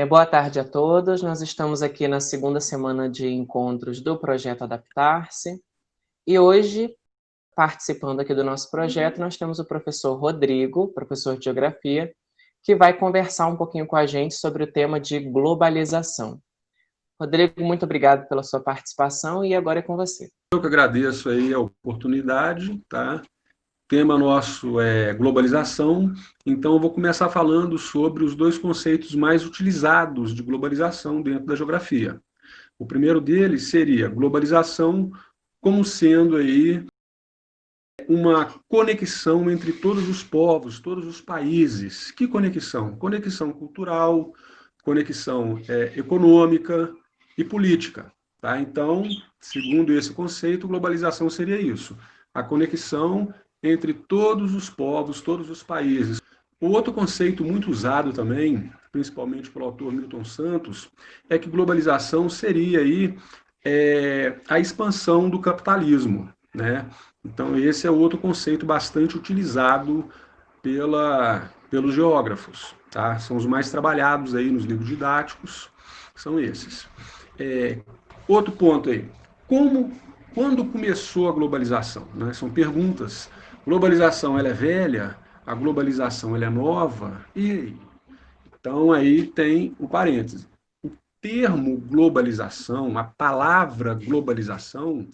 Boa tarde a todos. Nós estamos aqui na segunda semana de encontros do projeto Adaptar-se e hoje, participando aqui do nosso projeto, nós temos o professor Rodrigo, professor de Geografia, que vai conversar um pouquinho com a gente sobre o tema de globalização. Rodrigo, muito obrigado pela sua participação e agora é com você. Eu que agradeço aí a oportunidade, tá? O tema nosso é globalização, então eu vou começar falando sobre os dois conceitos mais utilizados de globalização dentro da geografia. O primeiro deles seria globalização como sendo aí uma conexão entre todos os povos, todos os países. Que conexão? Conexão cultural, conexão econômica e política. Tá? Então, segundo esse conceito, globalização seria isso: a conexão entre todos os povos, todos os países. O outro conceito muito usado também, principalmente pelo autor Milton Santos, é que globalização seria aí, a expansão do capitalismo, né? Então, esse é outro conceito bastante utilizado pelos geógrafos. Tá? São os mais trabalhados aí nos livros didáticos, são esses. Outro ponto aí, quando começou a globalização? Né? São perguntas. Globalização ela é velha? A globalização ela é nova? E então aí tem o parêntese. O termo globalização, a palavra globalização,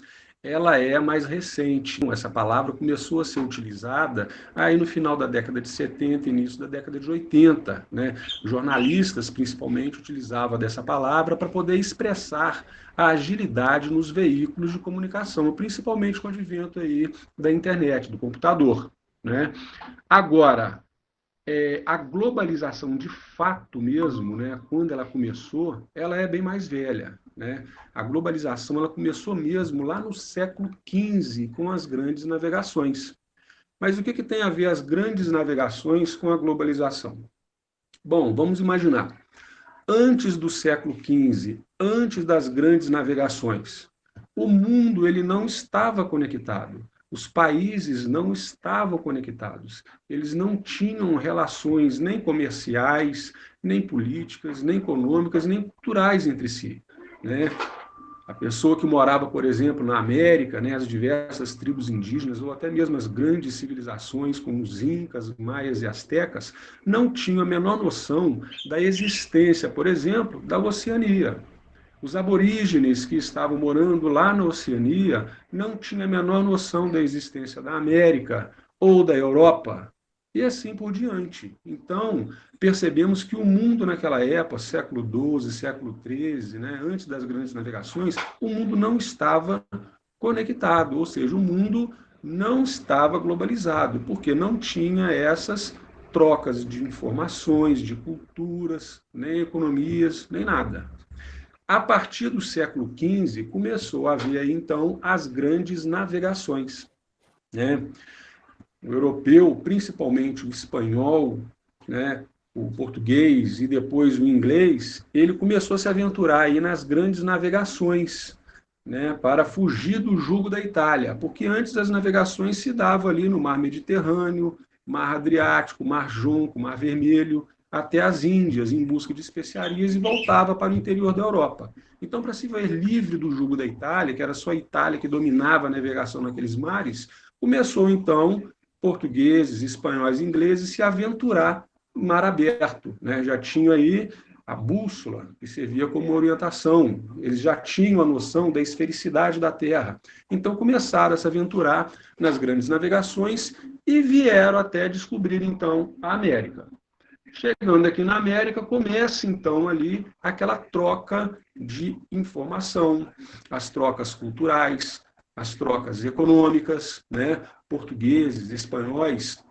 ela é mais recente. Essa palavra começou a ser utilizada aí no final da década de 70, início da década de 80. Né? Jornalistas, principalmente, utilizavam dessa palavra para poder expressar a agilidade nos veículos de comunicação, principalmente com o advento aí da internet, do computador. Né? Agora, a globalização de fato mesmo, né, quando ela começou, ela é bem mais velha. Né? A globalização ela começou mesmo lá no século XV, com as grandes navegações. Mas o que tem a ver as grandes navegações com a globalização? Bom, vamos imaginar. Antes do século XV, antes das grandes navegações, o mundo ele não estava conectado. Os países não estavam conectados. Eles não tinham relações nem comerciais, nem políticas, nem econômicas, nem culturais entre si. Né? A pessoa que morava, por exemplo, na América, né, as diversas tribos indígenas, ou até mesmo as grandes civilizações, como os incas, maias e astecas, não tinham a menor noção da existência, por exemplo, da Oceania. Os aborígenes que estavam morando lá na Oceania não tinham a menor noção da existência da América ou da Europa, e assim por diante. Então, percebemos que o mundo naquela época, século XII, século XIII, né, antes das grandes navegações, o mundo não estava conectado, ou seja, o mundo não estava globalizado, porque não tinha essas trocas de informações, de culturas, nem economias, nem nada. A partir do século XV, começou a haver aí, então, as grandes navegações. Né? O europeu, principalmente o espanhol, né, o português e depois o inglês, ele começou a se aventurar aí nas grandes navegações, né, para fugir do jugo da Itália, porque antes as navegações se davam ali no Mar Mediterrâneo, Mar Adriático, Mar Jonco, Mar Vermelho, até as Índias, em busca de especiarias, e voltava para o interior da Europa. Então, para se ver livre do jugo da Itália, que era só a Itália que dominava a navegação naqueles mares, começou então portugueses, espanhóis e ingleses se aventurar no mar aberto. Né? Já tinham aí a bússola, que servia como orientação. Eles já tinham a noção da esfericidade da Terra. Então começaram a se aventurar nas grandes navegações e vieram até descobrir, então, a América. Chegando aqui na América, começa, então, ali aquela troca de informação, as trocas culturais, as trocas econômicas, né? Portugueses, espanhóis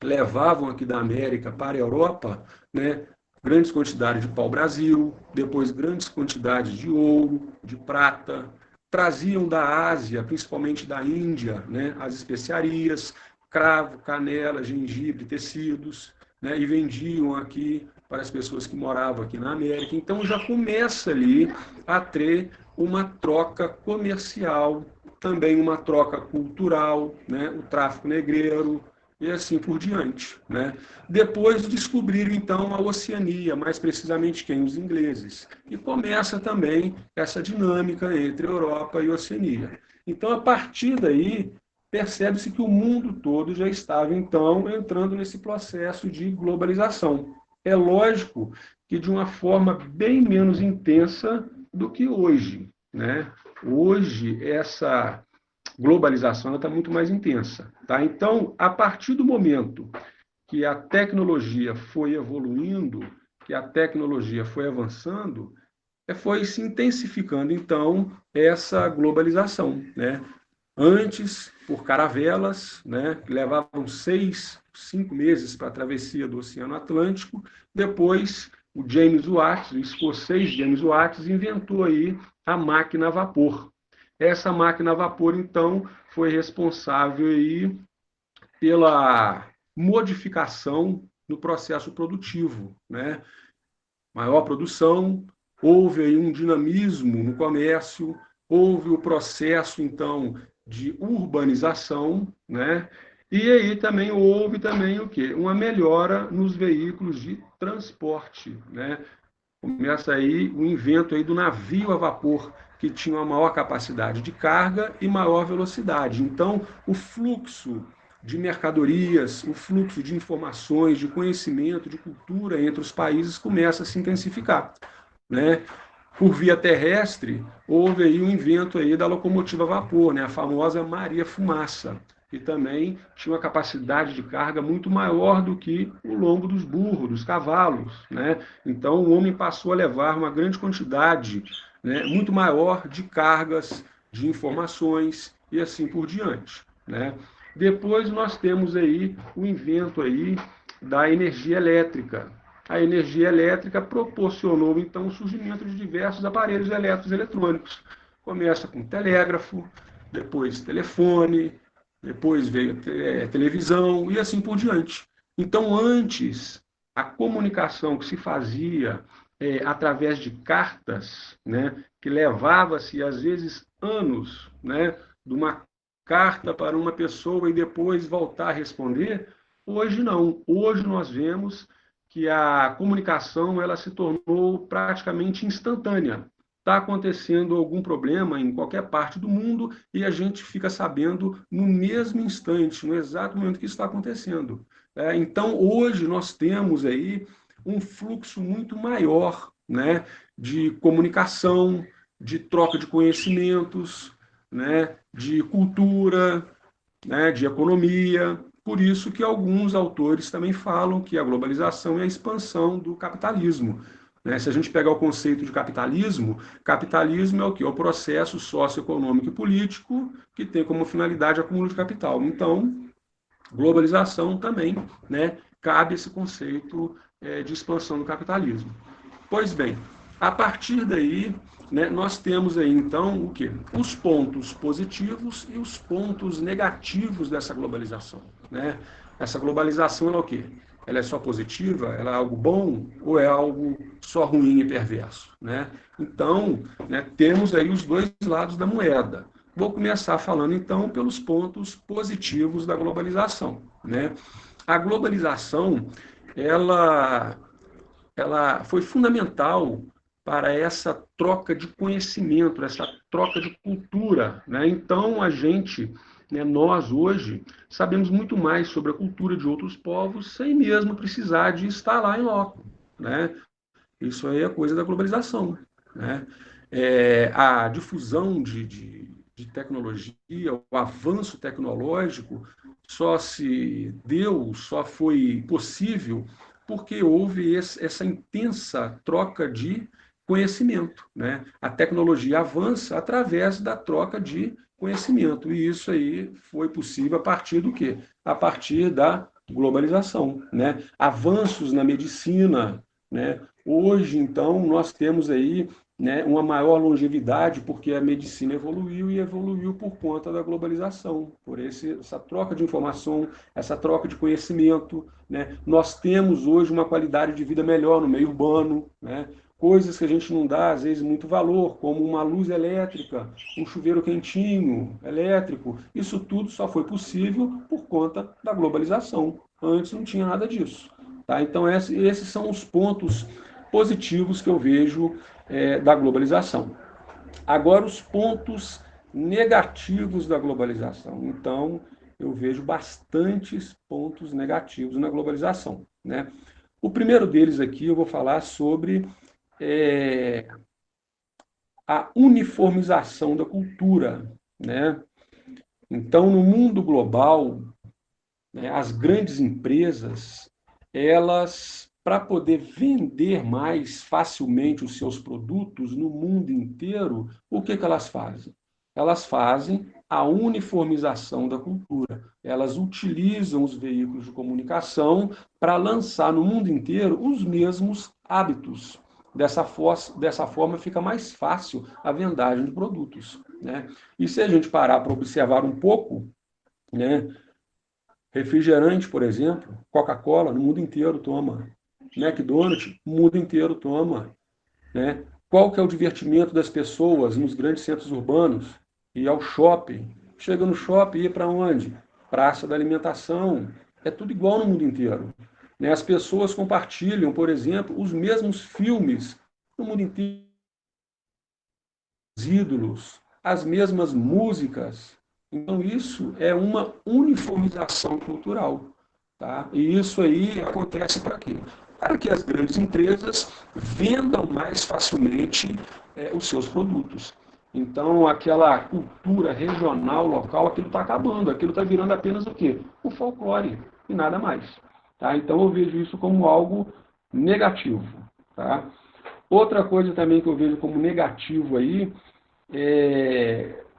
levavam aqui da América para a Europa, né, grandes quantidades de pau-brasil, depois grandes quantidades de ouro, de prata, traziam da Ásia, principalmente da Índia, né, as especiarias, cravo, canela, gengibre, tecidos, né, e vendiam aqui para as pessoas que moravam aqui na América. Então já começa ali a ter uma troca comercial, também uma troca cultural, né, o tráfico negreiro, e assim por diante, né? Depois descobriram, então, a Oceania, mais precisamente quem? Os ingleses. E começa também essa dinâmica entre Europa e Oceania. Então, a partir daí, percebe-se que o mundo todo já estava, então, entrando nesse processo de globalização. É lógico que de uma forma bem menos intensa do que hoje, né? Hoje, essa globalização está muito mais intensa. Tá? Então, a partir do momento que a tecnologia foi evoluindo, que a tecnologia foi avançando, foi se intensificando, então, essa globalização. Né? Antes, por caravelas, né, que levavam 5 meses para a travessia do Oceano Atlântico. Depois, o James Watt, o escocês James Watt, inventou aí a máquina a vapor. Essa máquina a vapor, então, foi responsável aí pela modificação no processo produtivo, né? Maior produção, houve aí um dinamismo no comércio, houve o processo, então, de urbanização, né? E aí também houve também o quê? Uma melhora nos veículos de transporte, né? Começa aí o invento aí do navio a vapor, que tinha uma maior capacidade de carga e maior velocidade. Então, o fluxo de mercadorias, o fluxo de informações, de conhecimento, de cultura entre os países começa a se intensificar, né? Por via terrestre, houve aí o invento aí da locomotiva a vapor, né? A famosa Maria Fumaça, que também tinha uma capacidade de carga muito maior do que o lombo dos burros, dos cavalos, né? Então, o homem passou a levar uma grande quantidade, né, muito maior de cargas, de informações e assim por diante, né? Depois nós temos aí o invento aí da energia elétrica. A energia elétrica proporcionou, então, o surgimento de diversos aparelhos elétricos e eletrônicos. Começa com telégrafo, depois telefone, depois veio televisão e assim por diante. Então, antes, a comunicação que se fazia através de cartas, né, que levava-se, às vezes, anos, né, de uma carta para uma pessoa e depois voltar a responder, hoje não. Hoje nós vemos que a comunicação ela se tornou praticamente instantânea. Está acontecendo algum problema em qualquer parte do mundo e a gente fica sabendo no mesmo instante, no exato momento que está acontecendo. Então, hoje nós temos aí um fluxo muito maior, né, de comunicação, de troca de conhecimentos, né, de cultura, né, de economia. Por isso que alguns autores também falam que a globalização é a expansão do capitalismo. Né? Se a gente pegar o conceito de capitalismo, capitalismo é o quê? É o processo socioeconômico e político que tem como finalidade acúmulo de capital. Então, globalização também, né, cabe esse conceito de expansão do capitalismo. Pois bem, a partir daí, né, nós temos aí então o quê? Os pontos positivos e os pontos negativos dessa globalização. Né? Essa globalização ela é o quê? Ela é só positiva? Ela é algo bom ou é algo só ruim e perverso? Né? Então, né, temos aí os dois lados da moeda. Vou começar falando então pelos pontos positivos da globalização. Né? A globalização, ela foi fundamental para essa troca de conhecimento, essa troca de cultura. Né? Então, a gente, né, nós hoje, sabemos muito mais sobre a cultura de outros povos sem mesmo precisar de estar lá em loco. Né? Isso aí é coisa da globalização. Né? A difusão de tecnologia, o avanço tecnológico só se deu, só foi possível porque houve essa intensa troca de conhecimento. Né? A tecnologia avança através da troca de conhecimento, e isso aí foi possível a partir do quê? A partir da globalização. Né? Avanços na medicina, né? Hoje, então, nós temos aí, né, uma maior longevidade porque a medicina evoluiu e evoluiu por conta da globalização, por essa troca de informação, essa troca de conhecimento. Né? Nós temos hoje uma qualidade de vida melhor no meio urbano. Né? coisas que a gente não dá, às vezes, muito valor, como uma luz elétrica, um chuveiro quentinho, elétrico. Isso tudo só foi possível por conta da globalização. Antes não tinha nada disso. Tá? Então, esses são os pontos positivos que eu vejo da globalização. Agora, os pontos negativos da globalização. Então, eu vejo bastantes pontos negativos na globalização, né? O primeiro deles aqui eu vou falar sobre a uniformização da cultura, né? Então, no mundo global, né, as grandes empresas, elas, para poder vender mais facilmente os seus produtos no mundo inteiro, o que elas fazem? Elas fazem a uniformização da cultura. Elas utilizam os veículos de comunicação para lançar no mundo inteiro os mesmos hábitos. Dessa forma, fica mais fácil a vendagem de produtos, né? E se a gente parar para observar um pouco, né, refrigerante, por exemplo, Coca-Cola, no mundo inteiro toma. McDonald's, no mundo inteiro toma. Né? Qual que é o divertimento das pessoas nos grandes centros urbanos? Ir ao shopping. Chega no shopping e ir para onde? Praça da alimentação. É tudo igual no mundo inteiro. Né? As pessoas compartilham, por exemplo, os mesmos filmes no mundo inteiro. Os ídolos, as mesmas músicas. Então, isso é uma uniformização cultural. Tá? E isso aí acontece para quê? Para que as grandes empresas vendam mais facilmente os seus produtos. Então, aquela cultura regional, local, aquilo está acabando, aquilo está virando apenas o quê? O folclore, e nada mais. Tá? Então, eu vejo isso como algo negativo. Tá? Outra coisa também que eu vejo como negativo aí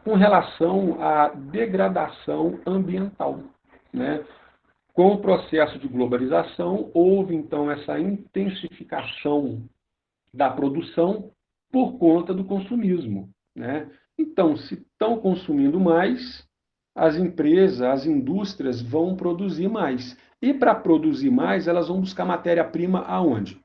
com relação à degradação ambiental, né? Com o processo de globalização, houve então essa intensificação da produção por conta do consumismo, né? Então, se estão consumindo mais, as empresas, as indústrias vão produzir mais. E para produzir mais, elas vão buscar matéria-prima aonde?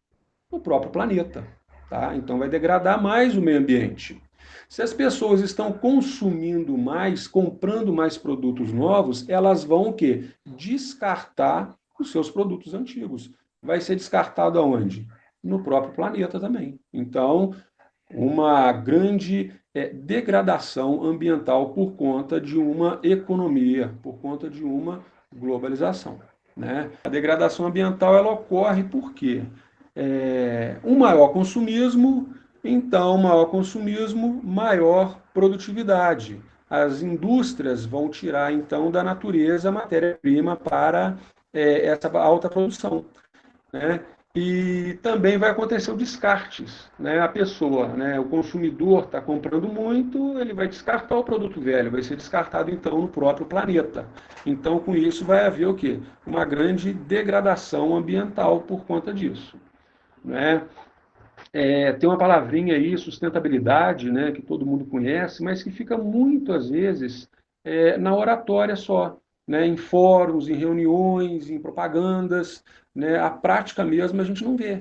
No próprio planeta. Tá? Então, vai degradar mais o meio ambiente. Se as pessoas estão consumindo mais, comprando mais produtos novos, elas vão o quê? Descartar os seus produtos antigos. Vai ser descartado aonde? No próprio planeta também. Então, uma grande degradação ambiental por conta de uma economia, por conta de uma globalização. Né? A degradação ambiental ela ocorre por quê? Um maior consumismo, então, maior consumismo, maior produtividade. As indústrias vão tirar, então, da natureza matéria-prima para essa alta produção. Né? E também vai acontecer o descartes. Né? A pessoa, né, o consumidor está comprando muito, ele vai descartar o produto velho, vai ser descartado então no próprio planeta. Então, com isso, vai haver o quê? Uma grande degradação ambiental por conta disso. Né? Tem uma palavrinha aí, sustentabilidade, né, que todo mundo conhece, mas que fica muito, às vezes, na oratória só, né, em fóruns, em reuniões, em propagandas, né, a prática mesmo a gente não vê.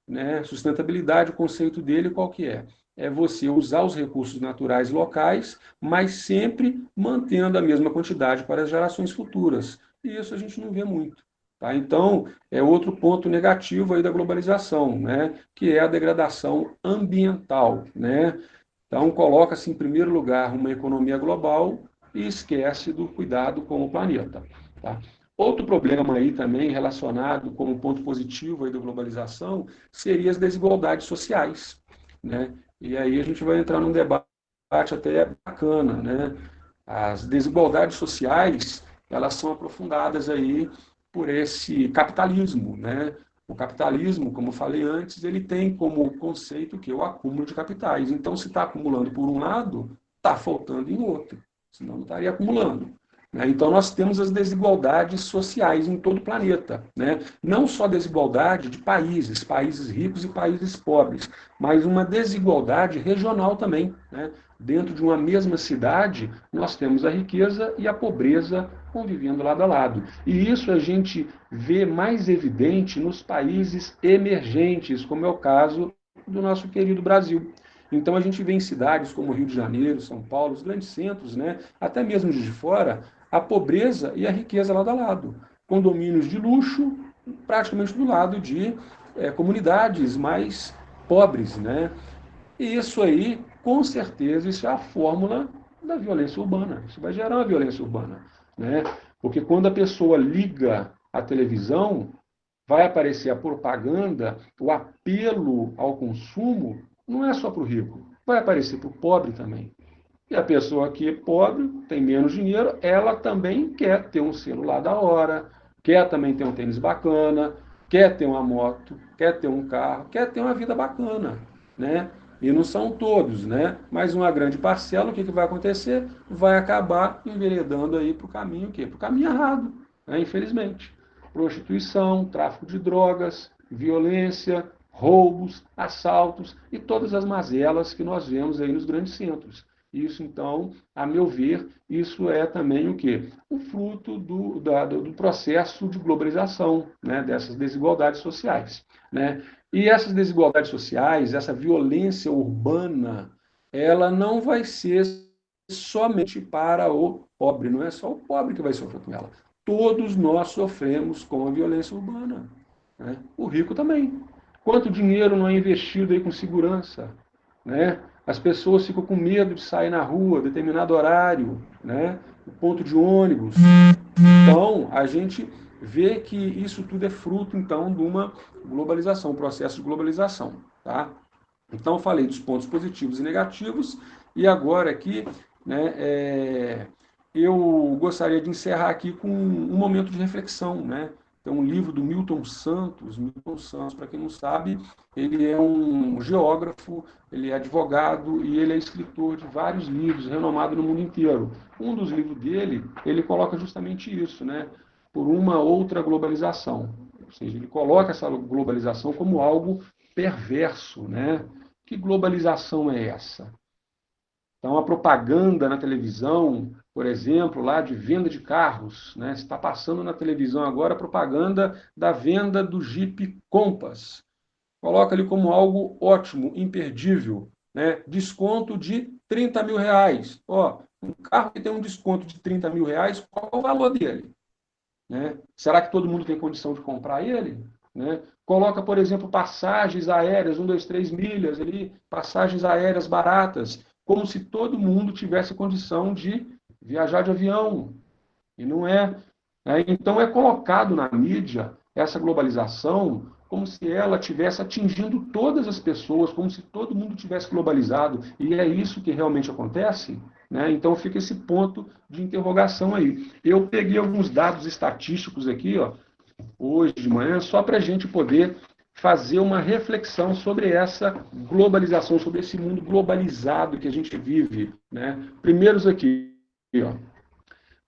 Né? Sustentabilidade, o conceito dele, qual que é? É você usar os recursos naturais locais, mas sempre mantendo a mesma quantidade para as gerações futuras. E isso a gente não vê muito. Tá? Então, é outro ponto negativo aí da globalização, né? Que é a degradação ambiental. Né? Então, coloca-se em primeiro lugar uma economia global e esquece do cuidado com o planeta. Tá? Outro problema aí também relacionado com um ponto positivo aí da globalização seria as desigualdades sociais. Né? E aí a gente vai entrar num debate até bacana. Né? As desigualdades sociais, elas são aprofundadas aí por esse capitalismo, né? O capitalismo, como eu falei antes, ele tem como conceito que é o acúmulo de capitais. Então, se está acumulando por um lado, está faltando em outro, senão não estaria acumulando. Né? Então, nós temos as desigualdades sociais em todo o planeta. Né? Não só desigualdade de países, países ricos e países pobres, mas uma desigualdade regional também. Né? Dentro de uma mesma cidade, nós temos a riqueza e a pobreza convivendo lado a lado. E isso a gente vê mais evidente nos países emergentes, como é o caso do nosso querido Brasil. Então, a gente vê em cidades como Rio de Janeiro, São Paulo, os grandes centros, né, até mesmo de fora, a pobreza e a riqueza lado a lado. Condomínios de luxo, praticamente do lado de comunidades mais pobres, né? E isso aí, com certeza, isso é a fórmula da violência urbana. Isso vai gerar uma violência urbana, né? Porque quando a pessoa liga a televisão, vai aparecer a propaganda, o apelo ao consumo, não é só para o rico, vai aparecer para o pobre também. E a pessoa que é pobre, tem menos dinheiro, ela também quer ter um celular da hora, quer também ter um tênis bacana, quer ter uma moto, quer ter um carro, quer ter uma vida bacana, né? E não são todos, né? Mas uma grande parcela, o que vai acontecer? Vai acabar enveredando aí para o caminho, o quê? Para o caminho errado, né? Infelizmente. Prostituição, tráfico de drogas, violência, roubos, assaltos e todas as mazelas que nós vemos aí nos grandes centros. Isso, então, a meu ver, isso é também o quê? O fruto do processo de globalização, né, dessas desigualdades sociais. Né? E essas desigualdades sociais, essa violência urbana, ela não vai ser somente para o pobre, não é só o pobre que vai sofrer com ela. Todos nós sofremos com a violência urbana. Né? O rico também. Quanto dinheiro não é investido aí com segurança? Né? As pessoas ficam com medo de sair na rua, determinado horário, né? O ponto de ônibus. Então, a gente vê que isso tudo é fruto, então, de uma globalização, um processo de globalização. Tá? Então, eu falei dos pontos positivos e negativos, e agora aqui, né, eu gostaria de encerrar aqui com um momento de reflexão, né? Tem um livro do Milton Santos, para quem não sabe, ele é um geógrafo, ele é advogado e ele é escritor de vários livros, renomado no mundo inteiro. Um dos livros dele, ele coloca justamente isso, né? Por uma outra globalização. Ou seja, ele coloca essa globalização como algo perverso, né? Que globalização é essa? Então, a propaganda na televisão, por exemplo, lá de venda de carros, né? Está passando na televisão agora a propaganda da venda do Jeep Compass. Coloca ali como algo ótimo, imperdível, né? Desconto de 30 mil reais. Ó, um carro que tem um desconto de 30 mil reais, qual é o valor dele? Né? Será que todo mundo tem condição de comprar ele? Né? Coloca, por exemplo, passagens aéreas, 2, 3 milhas ali, passagens aéreas baratas, como se todo mundo tivesse condição de viajar de avião. E não é. Né? Então é colocado na mídia essa globalização como se ela estivesse atingindo todas as pessoas, como se todo mundo tivesse globalizado. E é isso que realmente acontece? Né? Então fica esse ponto de interrogação aí. Eu peguei alguns dados estatísticos aqui, ó, hoje de manhã, só para a gente poder fazer uma reflexão sobre essa globalização, sobre esse mundo globalizado que a gente vive. Né? Primeiros aqui, ó,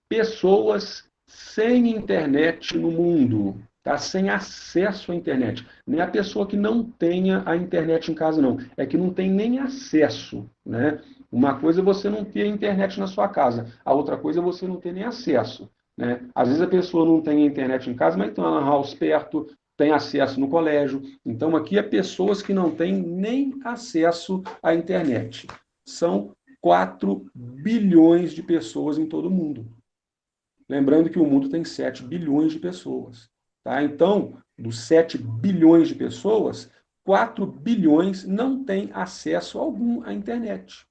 pessoas sem internet no mundo, tá? Sem acesso à internet. Não é a pessoa que não tenha a internet em casa, não. É que não tem nem acesso, né? Uma coisa é você não ter internet na sua casa, a outra coisa é você não ter nem acesso. Né? Às vezes a pessoa não tem a internet em casa, mas tem uma house perto, tem acesso no colégio. Então aqui é pessoas que não têm nem acesso à internet. São 4 bilhões de pessoas em todo o mundo. Lembrando que o mundo tem 7 bilhões de pessoas. Tá? Então, dos 7 bilhões de pessoas, 4 bilhões não têm acesso algum à internet.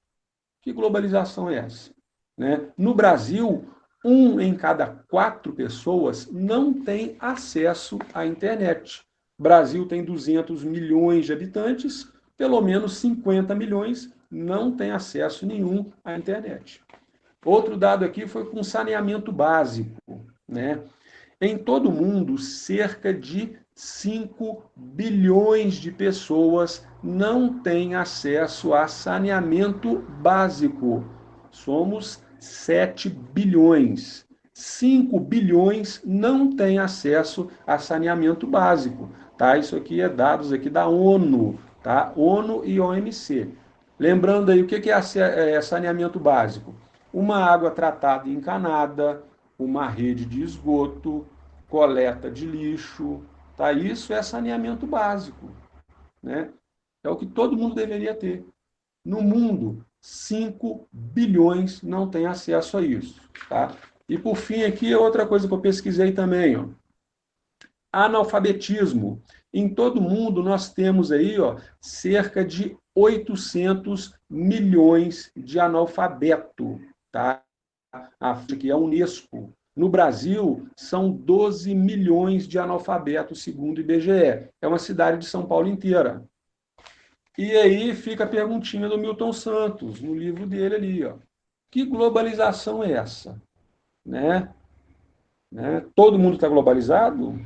Que globalização é essa? Né? No Brasil, 1 em cada 4 pessoas não tem acesso à internet. O Brasil tem 200 milhões de habitantes, pelo menos 50 milhões não têm acesso nenhum à internet. Outro dado aqui foi com saneamento básico. Né? Em todo o mundo, cerca de 5 bilhões de pessoas não têm acesso a saneamento básico. Somos 7 bilhões. 5 bilhões não têm acesso a saneamento básico. Tá? Isso aqui é dados aqui da ONU, tá? ONU e OMC. Lembrando aí, o que é saneamento básico? Uma água tratada e encanada, uma rede de esgoto, coleta de lixo, tá? Isso é saneamento básico, né? É o que todo mundo deveria ter. No mundo, 5 bilhões não têm acesso a isso. Tá? E, por fim, aqui, outra coisa que eu pesquisei também. Ó. Analfabetismo. Em todo mundo, nós temos aí cerca de 800 milhões de analfabetos. Tá? Que é a Unesco. No Brasil, são 12 milhões de analfabetos, segundo o IBGE. É uma cidade de São Paulo inteira. E aí fica a perguntinha do Milton Santos, no livro dele ali. Ó. Que globalização é essa? Né? Todo mundo está globalizado?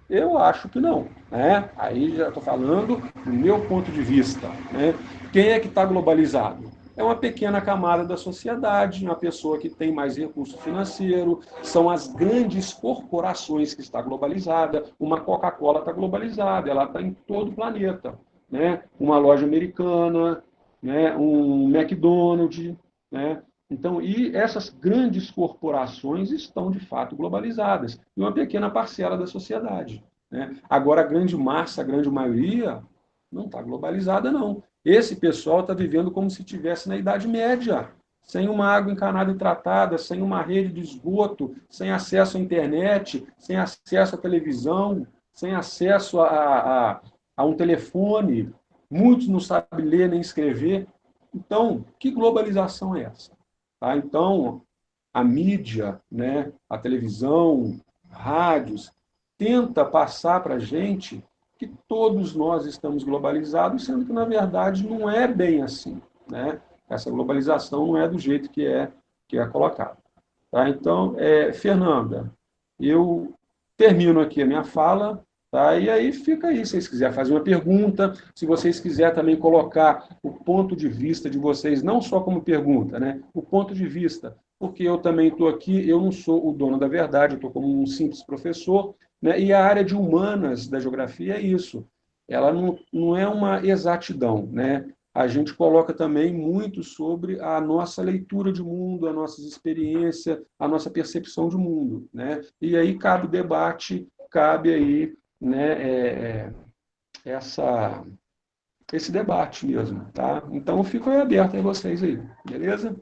Eu acho que não. Né? Aí já estou falando do meu ponto de vista. Né? Quem é que está globalizado? É uma pequena camada da sociedade, uma pessoa que tem mais recurso financeiro, são as grandes corporações que está globalizada. Uma Coca-Cola está globalizada, ela está em todo o planeta. Né? Uma loja americana, né? Um McDonald's. Né? Então, e essas grandes corporações estão, de fato, globalizadas. E uma pequena parcela da sociedade. Né? Agora, a grande massa, a grande maioria, não está globalizada, não. Esse pessoal está vivendo como se estivesse na Idade Média, sem uma água encanada e tratada, sem uma rede de esgoto, sem acesso à internet, sem acesso à televisão, sem acesso a um telefone. Muitos não sabem ler nem escrever. Então, que globalização é essa? Tá? Então, a mídia, né, a televisão, rádios, tenta passar para a gente que todos nós estamos globalizados, sendo que, na verdade, não é bem assim. Né? Essa globalização não é do jeito que é colocado. Tá? Então, Fernanda, eu termino aqui a minha fala, tá? E aí fica aí, se vocês quiserem fazer uma pergunta, se vocês quiserem também colocar o ponto de vista de vocês, não só como pergunta, né? O ponto de vista, porque eu também estou aqui, eu não sou o dono da verdade, eu estou como um simples professor, né? E a área de humanas da geografia é isso, ela não é uma exatidão, né? A gente coloca também muito sobre a nossa leitura de mundo, a nossa experiência, a nossa percepção de mundo. Né? E aí cabe debate, cabe aí né, esse debate mesmo. Tá? Então, eu fico aberto a vocês aí, beleza?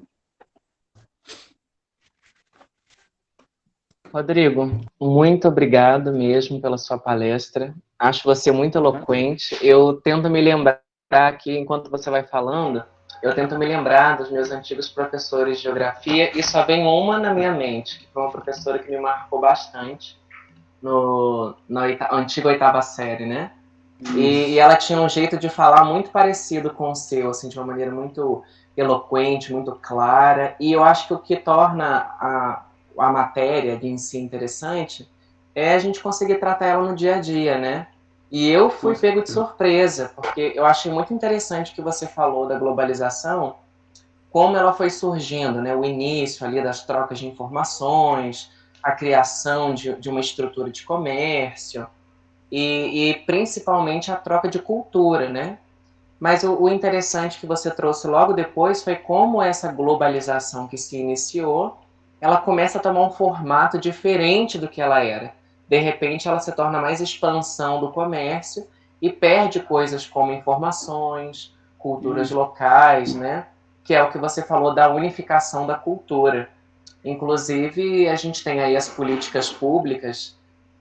Rodrigo, muito obrigado mesmo pela sua palestra. Acho você muito eloquente. Eu tento me lembrar aqui, enquanto você vai falando, eu tento me lembrar dos meus antigos professores de geografia e só vem uma na minha mente, que foi uma professora que me marcou bastante na antiga oitava série, né? E ela tinha um jeito de falar muito parecido com o seu, assim, de uma maneira muito eloquente, muito clara. E eu acho que o que torna a matéria em si interessante é a gente conseguir tratar ela no dia a dia, né? E eu fui pego de surpresa, porque eu achei muito interessante o que você falou da globalização, como ela foi surgindo, né? O início ali das trocas de informações, a criação de uma estrutura de comércio, e principalmente a troca de cultura, né? Mas o interessante que você trouxe logo depois foi como essa globalização que se iniciou, ela começa a tomar um formato diferente do que ela era. De repente, ela se torna mais expansão do comércio e perde coisas como informações, culturas locais, né? Que é o que você falou da unificação da cultura. Inclusive, a gente tem aí as políticas públicas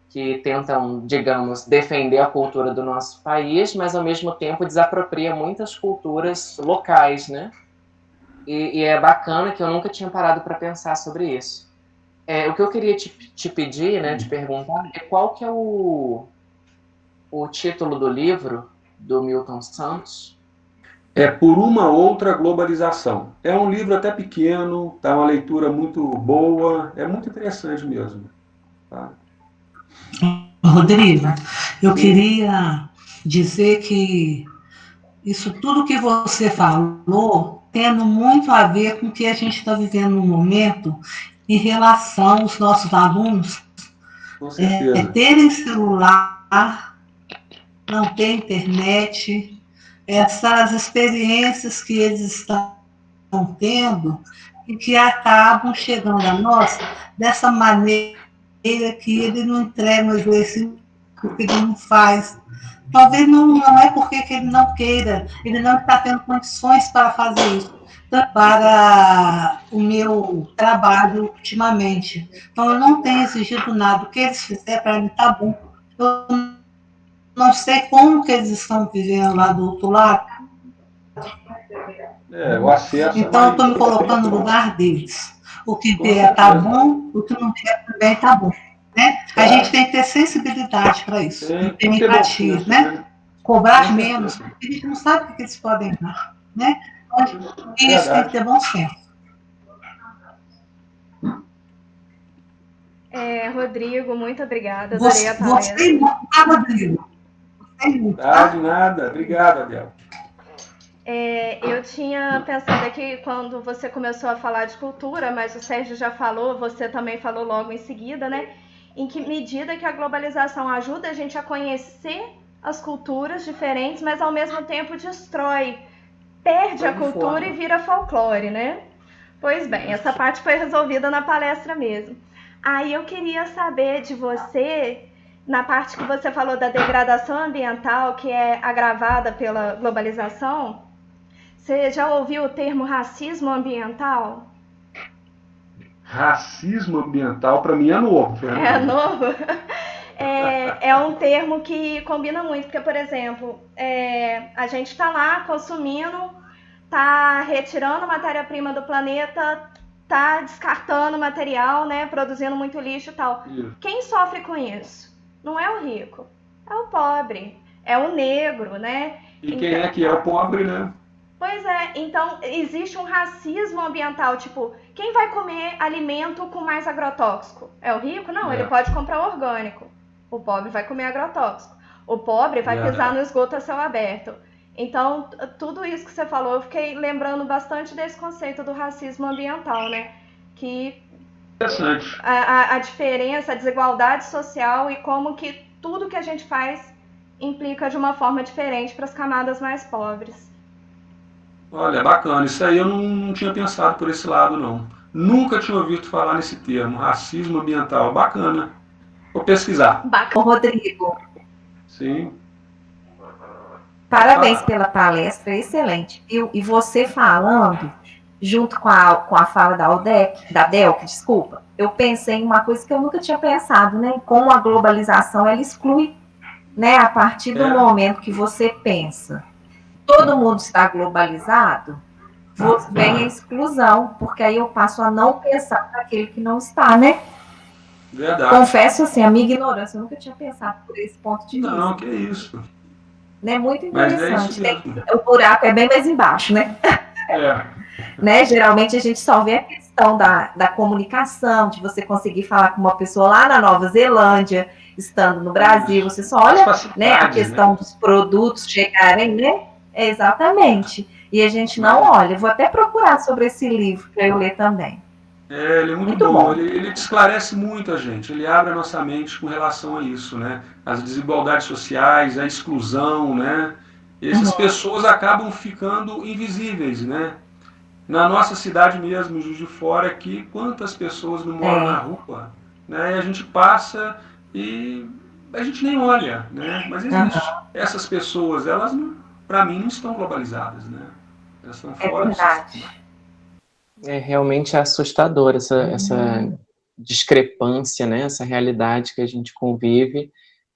que tentam, digamos, defender a cultura do nosso país, mas ao mesmo tempo desapropria muitas culturas locais, né? E é bacana que eu nunca tinha parado para pensar sobre isso. O que eu queria te pedir, né, te perguntar, é qual que é o título do livro do Milton Santos? É Por uma Outra Globalização. É um livro até pequeno, tá? Uma leitura muito boa, é muito interessante mesmo. Tá? Rodrigo, eu queria dizer que isso tudo que você falou tendo muito a ver com o que a gente está vivendo no momento em relação aos nossos alunos terem celular, não ter internet, essas experiências que eles estão tendo e que acabam chegando a nós dessa maneira que eles não entregam às vezes porque ele não faz. Talvez não é porque que ele não queira, ele não está tendo condições para fazer isso, para o meu trabalho ultimamente. Então, eu não tenho exigido nada. O que eles fizerem para mim está bom. Eu não sei como que eles estão vivendo lá do outro lado, O acesso é então eu estou mais me colocando no restrito, né? lugar deles. O que Com vier está certeza. bom, o que não vier também está bom. Né? A gente Tá. tem que ter sensibilidade para isso, e ter Tem que ter bom empatia, senso, né? né? Com Cobrar menos, certeza. porque a gente não sabe o que eles podem dar. Né? Isso tem que Verdade. ter bom senso. Rodrigo, muito obrigada, adorei a Você palestra. não, tá, Rodrigo? Você não, Tá, de tá? nada. Obrigado, Adel. Eu tinha pensado aqui quando você começou a falar de cultura, mas o Sérgio já falou, você também falou logo em seguida, né? Em que medida que a globalização ajuda a gente a conhecer as culturas diferentes, mas ao mesmo tempo destrói, perde a cultura e vira folclore, né? Pois bem, essa parte foi resolvida na palestra mesmo. Aí eu queria saber de você, na parte que você falou da degradação ambiental, que é agravada pela globalização, você já ouviu o termo racismo ambiental? Racismo ambiental, para mim, é novo, É Fernando. novo? É um termo que combina muito, porque, por exemplo, a gente está lá consumindo, está retirando matéria-prima do planeta, está descartando material, né, produzindo muito lixo e tal. Isso. Quem sofre com isso? Não é o rico, é o pobre, é o negro, né? E quem é que é o pobre, né? Pois é, então existe um racismo ambiental, tipo, quem vai comer alimento com mais agrotóxico? É o rico? Não, ele pode comprar orgânico. O pobre vai comer agrotóxico. O pobre vai pisar no esgoto a céu aberto. Então, tudo isso que você falou, eu fiquei lembrando bastante desse conceito do racismo ambiental, né? Que Interessante. a diferença, a desigualdade social e como que tudo que a gente faz implica de uma forma diferente para as camadas mais pobres. Olha, bacana. Isso aí eu não tinha pensado por esse lado, não. Nunca tinha ouvido falar nesse termo, racismo ambiental. Bacana. Vou pesquisar. Bacana. Rodrigo, Sim. parabéns pela palestra, excelente. E você falando, junto com a fala da Delc, desculpa, eu pensei em uma coisa que eu nunca tinha pensado, né? Como a globalização, ela exclui, né? A partir do momento que você pensa, todo mundo está globalizado, vem a exclusão, porque aí eu passo a não pensar naquele que não está, né? Verdade. Confesso assim, a minha ignorância, eu nunca tinha pensado por esse ponto de vista. Não, que isso. Né? Muito Mas é interessante. isso mesmo. O buraco é bem mais embaixo, né? Né? Geralmente a gente só vê a questão da comunicação, de você conseguir falar com uma pessoa lá na Nova Zelândia, estando no Brasil, você só olha, né, a questão dos produtos chegarem, né? Exatamente. E a gente não olha. Vou até procurar sobre esse livro para eu ler também. Ele é muito bom. Ele esclarece muito a gente, ele abre a nossa mente com relação a isso, né? As desigualdades sociais, a exclusão, né? Essas pessoas acabam ficando invisíveis, né? Na nossa cidade mesmo, Juiz de Fora, aqui, quantas pessoas não moram na rua, né? E a gente passa e a gente nem olha, né? Mas existe. Essas pessoas, elas, para mim, não estão globalizadas, né? Elas estão fora do sistema. É realmente assustador essa discrepância, né? Essa realidade que a gente convive.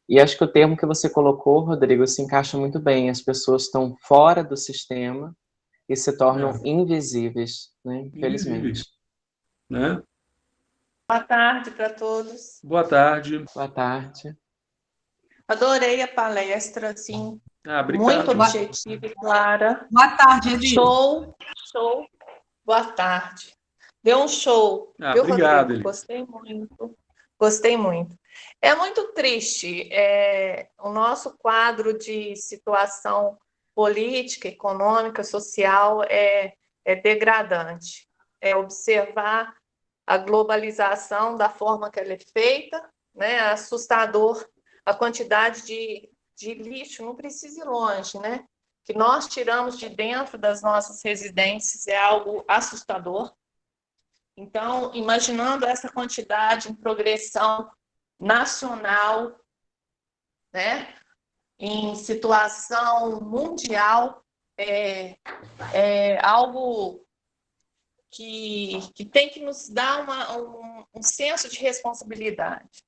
E acho que o termo que você colocou, Rodrigo, se encaixa muito bem. As pessoas estão fora do sistema e se tornam invisíveis, né? Infelizmente. Né? Boa tarde para todos. Boa tarde. Boa tarde. Adorei a palestra, assim, obrigado. muito objetiva e clara. Boa tarde, Eli. Show. Boa tarde. Deu um show, viu, obrigado, Rodrigo? Gostei muito. É muito triste o nosso quadro de situação política, econômica, social é degradante. É observar a globalização da forma que ela é feita, né? É assustador a quantidade de lixo, não precisa ir longe, né? Que nós tiramos de dentro das nossas residências é algo assustador. Então, imaginando essa quantidade em progressão nacional, né, em situação mundial, é algo que tem que nos dar um senso de responsabilidade.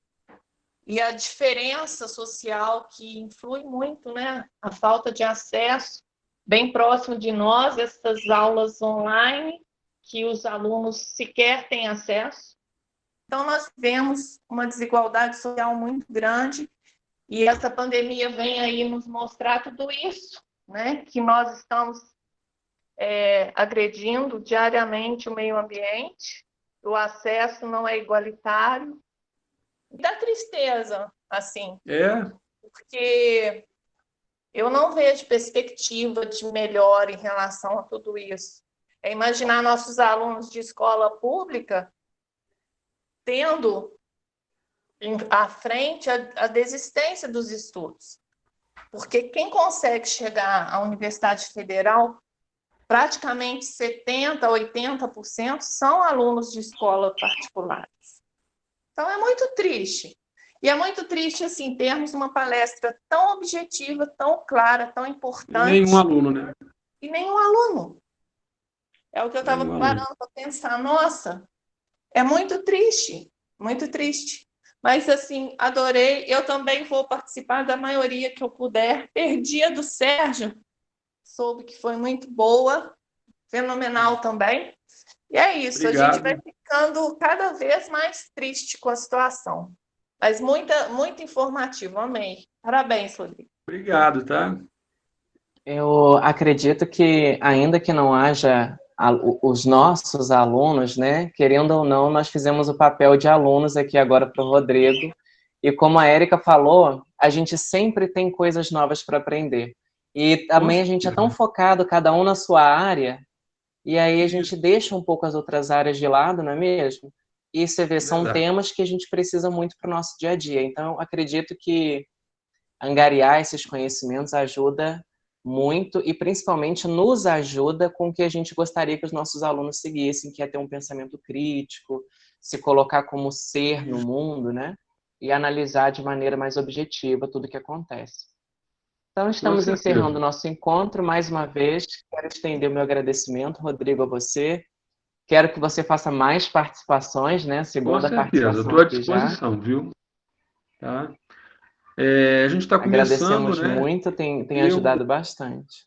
E a diferença social que influi muito, né, a falta de acesso bem próximo de nós, essas aulas online, que os alunos sequer têm acesso. Então, nós vemos uma desigualdade social muito grande, e essa pandemia vem aí nos mostrar tudo isso, né? Que nós estamos agredindo diariamente o meio ambiente, o acesso não é igualitário. Dá tristeza, assim, porque eu não vejo perspectiva de melhora em relação a tudo isso. É imaginar nossos alunos de escola pública tendo à frente a desistência dos estudos. Porque quem consegue chegar à Universidade Federal, praticamente 70%, 80% são alunos de escola particulares. Então, é muito triste. E é muito triste, assim, termos uma palestra tão objetiva, tão clara, tão importante. E nenhum aluno, né? E nenhum aluno. É o que eu estava parando para pensar. Nossa, é muito triste, muito triste. Mas, assim, adorei. Eu também vou participar da maioria que eu puder. Perdi a do Sérgio. Soube que foi muito boa. Fenomenal também. E é isso. Obrigado. A gente vai ficando cada vez mais triste com a situação. Mas muito informativo. Amei. Parabéns, Rodrigo. Obrigado, tá? Eu acredito que, ainda que não haja os nossos alunos, né, querendo ou não, nós fizemos o papel de alunos aqui agora para o Rodrigo, e como a Érica falou, a gente sempre tem coisas novas para aprender, e também a gente é tão focado, cada um na sua área, e aí a gente deixa um pouco as outras áreas de lado, não é mesmo? E você vê, são temas que a gente precisa muito para o nosso dia a dia, então acredito que angariar esses conhecimentos ajuda muito e principalmente nos ajuda com o que a gente gostaria que os nossos alunos seguissem, que é ter um pensamento crítico, se colocar como ser no mundo, né? E analisar de maneira mais objetiva tudo o que acontece. Então, estamos encerrando o nosso encontro. Mais uma vez, quero estender o meu agradecimento, Rodrigo, a você. Quero que você faça mais participações, né? Segunda participação. Estou à disposição, viu? Tá? A gente está começando, agradecemos muito, tem ajudado bastante.